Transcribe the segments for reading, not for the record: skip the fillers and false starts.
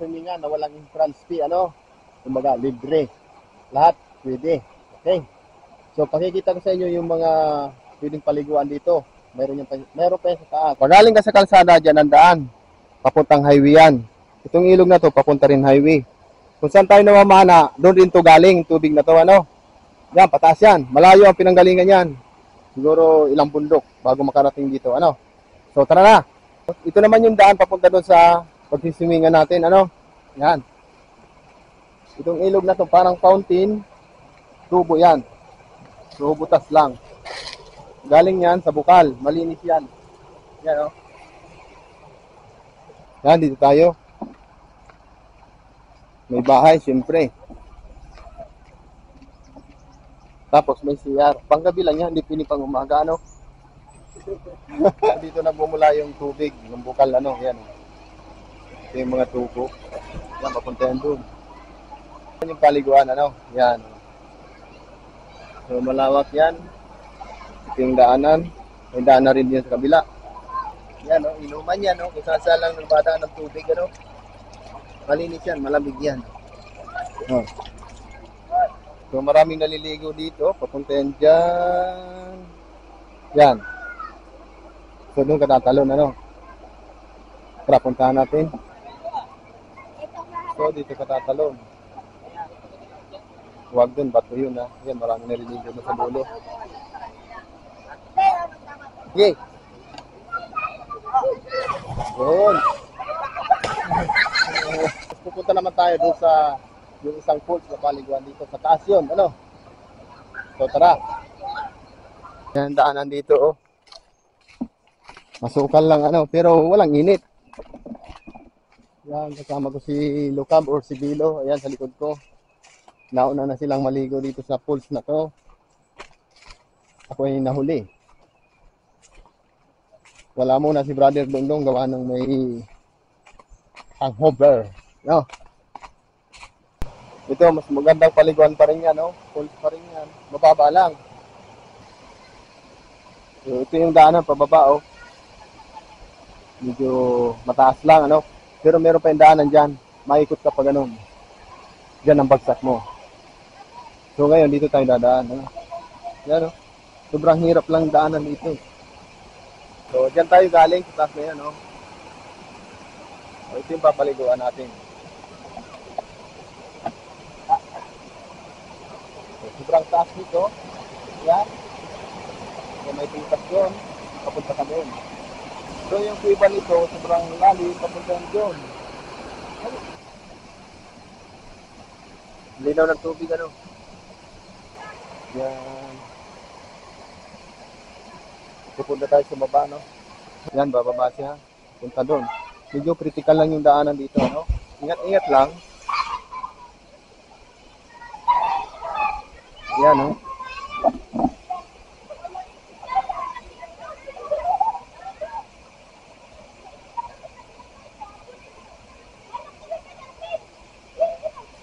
swimming na walang entrance fee, ano? Kumbaga, libre. Lahat, pwede. Okay? So, pakikita ko sa inyo yung mga pwedeng paliguan dito. Meron pa yan sa taas. Pagaling ka sa kalsada, dyan ang daan. Papuntang highway yan. Itong ilog na to, papunta rin highway. Kung saan tayo namamana, doon rin to galing, tubig na to, ano? Yan, pataas yan. Malayo ang pinanggalingan yan. Siguro ilang bundok bago makarating dito, ano? So, tara na. Ito naman yung daan papunta doon sa pagsiswimingan natin, ano? Yan. Itong ilog na to, parang fountain. Tubo yan. So, butas lang. Galing yan sa bukal. Malinis yan. Yan, oh. Yan, dito tayo. May bahay, siyempre. Tapos may CR. Panggabi lang yan, hindi pinipang umaga, ano? Dito nagmumula yung tubig, yung bukal, ano, yan. Ito yung mga tubo. Yan, papunta yan doon. Yan yung paliguan, ano? Yan. So, malawak yan. Ito yung daanan. May daanan rin yan sa kabila. Yan, no? Inuman yan, no? Kung saan lang nabadaan ng tubig, ano? Malinis yan, malamig yan. Oh. So, maraming naliligo dito. Papunta yan dyan. Yan. So, doon ka tatalon, ano? Tara, puntahan natin. So, dito ka tatalon. Huwag dun, bato yun, ha? Yan, maraming naliligo na sa dulo. Okay. Doon. Pupunta naman tayo doon sa yung isang falls na paliguan dito. Sa taas yun, ano? So, tara. Yan, daanan dito, oh. Masukal lang, ano, pero walang init. Yan, kasama ko si Lucam or si Bilo. Ayan, sa likod ko. Nauna na silang maligo dito sa falls na to. Ako ay nahuli. Wala muna si Brother Dongdong gawa ng may hangover. No? Ito, mas magandang paliguan pa rin yan, no? Falls pa rin yan. Mababa lang. So, ito yung daanan, pababa, oh. Medyo mataas lang, ano? Pero meron pa yung daanan dyan. Maikot ka pa ganun. Dyan ang bagsak mo. So, ngayon, dito tayo dadaan, ano? Yan, oh. Sobrang hirap lang daanan dito. So, dyan tayo galing. Sa taas na yan, oh. So, ito yung papaliguan natin. So, sobrang taas nito. Yan. So, may tingkat doon. Papunta ka doon. So, yung kuiba nito, sobrang lalim. Papunta doon. Linaw ng tubig, ano? Yan. Pupunta tayo sa baba, no? Yan, bababa siya. Punta doon. Medyo critical lang yung daanan dito, no? Ingat-ingat lang. Yan, no?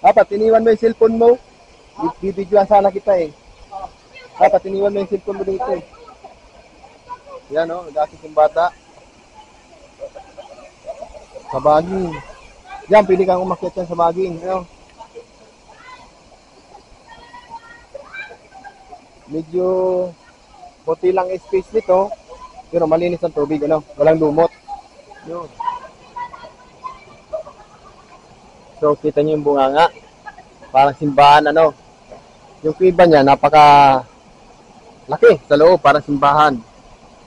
Dapat iniwan mo yung cellphone mo. Bibidyoan sana kita eh. Dapat iniwan mo yung cellphone mo dito eh. Yan o, nag-akit yung bata. Sa baging. Yan, pili kang umakyat yan sa baging. Ano? Medyo puti lang space nito. Pero malinis ang tubig. Ano? Walang lumot. Yun. So, kita nyo yung bunganga. Parang simbahan, ano. Yung kuiba niya, napaka laki sa loob, parang simbahan.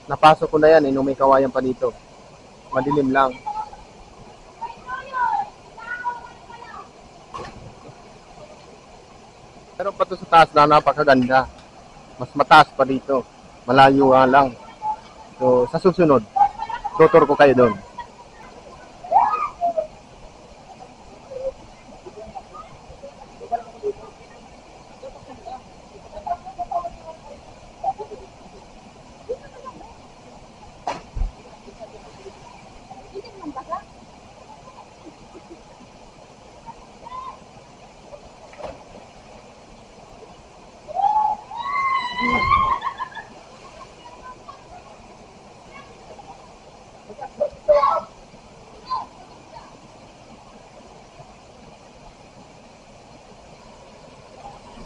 Napasok ko na yan, nung may kawayan pa dito. Madilim lang. Pero pa to sa taas na napakaganda. Mas mataas pa dito. Malayo lang. So, sa susunod, tutur ko kayo doon.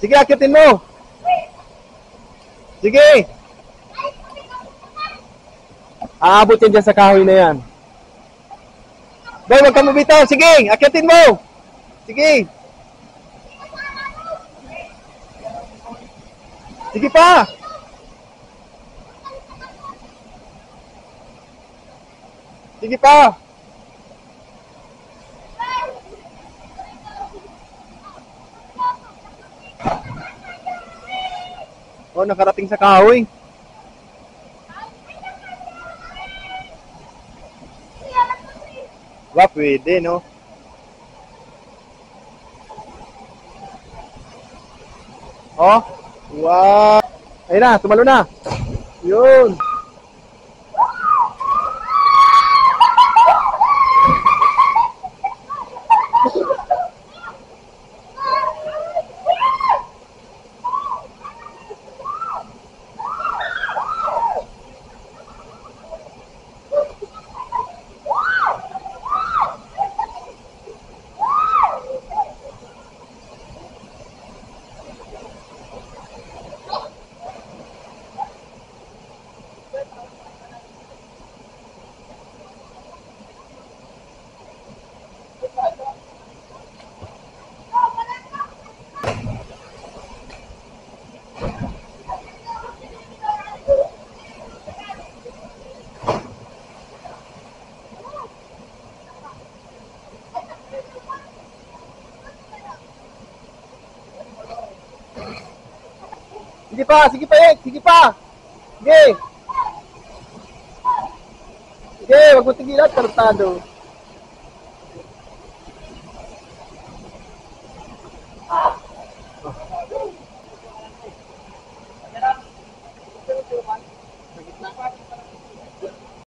Sige, akitin mo. Sige. Aabot yan dyan sa kahoy na yan. Boy, wag ka mabitaw. Sige, akitin mo. Sige. Sige pa. Sige pa. Oh, nakarating sa kahoy. Ba, pwede, no? Oh, wow. Ayun na, tumalo na. Yun. Sige pa, sige pa, sige pa. Sige. Sige, wag mo tigilan, tartado.